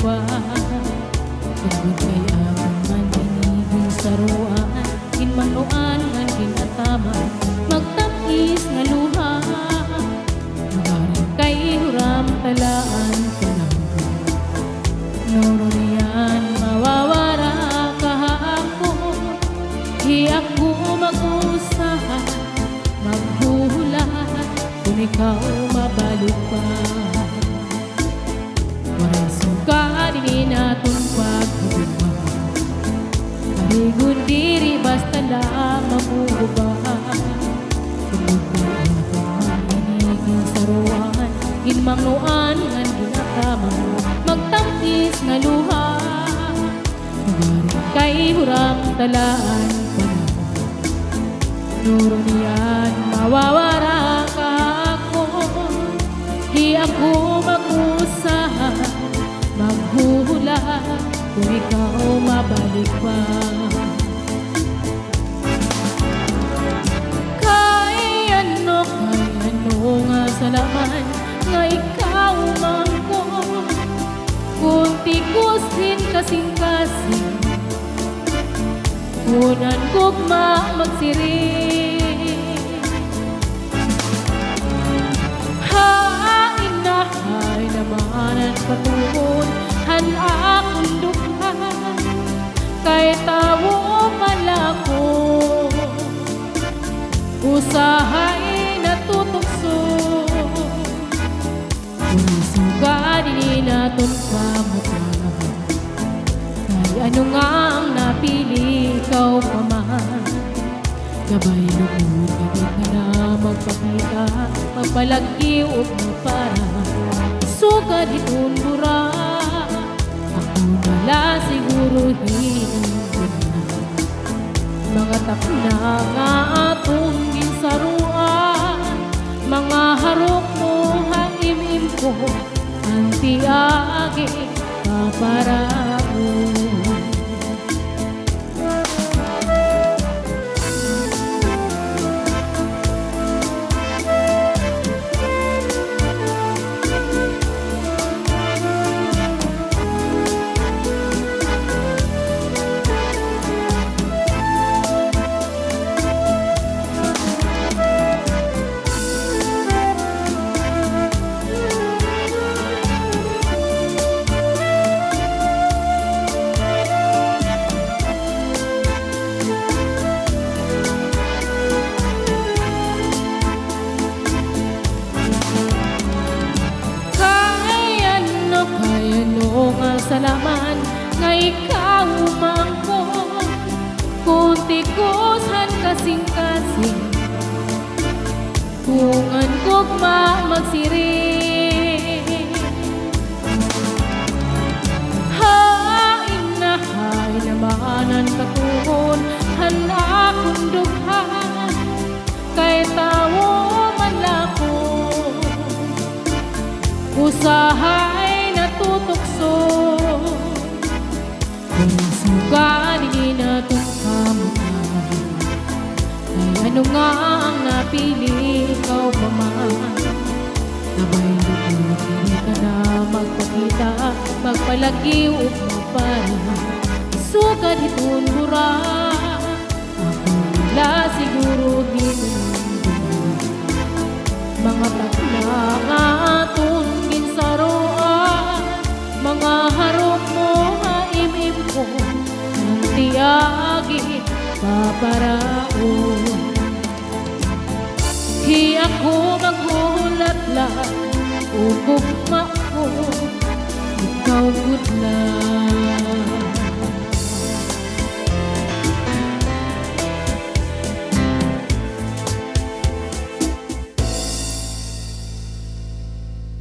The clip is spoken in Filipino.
ba? Tungod kay akong manhinigong saruan, ginmanuan ang ginataman, magtakis nga luha. Magaring kay huram talaan ko lang, nuro niyan mawawara kahapon. Di ako mag-usahan, maghuhulat kung ikaw mabalik pa. Waray suka din naton pagkabugma, parigon diri basta na mabuba. Tungod na atong mahiniging saruan, ginmangnuan ngan ginataman, magtamkis nga luha. Magaring kay huram talaan pa na, nuro niyan mawawara ka ako. Di ako mag-usahan, maghuhula kung ikaw mabalik pa. Kay ano nga sa laman nga ikaw man ko, kung tikusin kasing-kasing, kunan gugma magsiring. Hain na hay namanan patuon, han akong dukha, kay tawo malako, usahay natutukso. Kung suga din naton kamutahan, kay ano nga ang napili ikaw pa man. Gabay lukod, gabi ka na magpakita, magpalagi o para sugad itong dura. Ako nala siguro hinong mga takna nga atong ginsaruan, mga harok mo haimim ko, anti-agi paparao. Salaman nga ikaw man ko, kung tikusan kasing-kasing, kung ang gugma magsiring. Hain na hay namanan katuon, handa akong dughan, kay tawo man lako, usahay natutukso. Kung suga din natong kamutahan, ay ano nga ang napili ikaw pa man. Nabay lukod, hindi ka na magpakita, magpalagi o magpala, suga ditong hura. Ako nila siguro hinong mga takla nga atong ginsaroan, mga harok mo haimim ko, anti-agi paparaon. Di ako maghulat-lat o gugma ko, ikaw good lang.